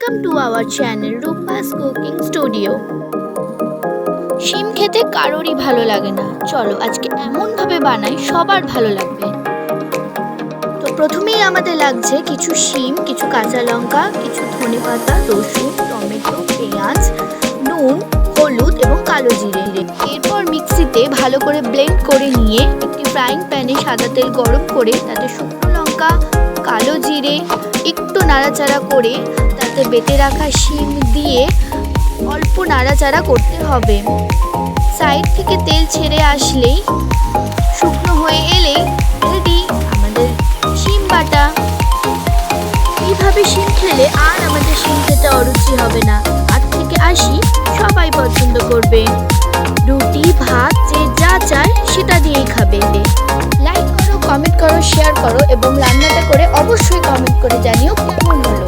Welcome to our channel Rupa's Cooking Studio. শিম খেতে কারোরই ভালো লাগে না। চলো আজকে এমন ভাবে বানাই সবার ভালো লাগবে। তো প্রথমেই আমাদের লাগছে কিছু শিম, কিছু কাঁচা লঙ্কা, কিছু ধনেপাতা, রসুন, টমেটো, পেঁয়াজ, নুন, হলুদ এবং কালো জিরে। এরপর মিক্সিতে ভালো করে ব্লেন্ড করে নিয়ে একটি ফ্রাইং প্যানে সাদা তেল গরম করে তাতে শুকনো লঙ্কা, কালো জিরে একটু নাড়াচাড়া করে তাতে বেটে রাখা শিম দিয়ে অল্প নাড়াচাড়া করতে হবে। সাইড থেকে তেল ছেড়ে আসলেই শুকনো হয়ে এলেই রেডি আমাদের শিম বাটা। এইভাবে শিম খেলে আর আমাদের শিম খেতে অরুচি হবে না। 8 থেকে 80 সবাই পছন্দ করবে। রুটি, ভাত যে যা চায় সেটা দিয়েই খাবে। লাইক করো, কমেন্ট করো, শেয়ার করো এবং রান্নাটা করে অবশ্যই কমেন্ট করে জানিও কেমন হলো।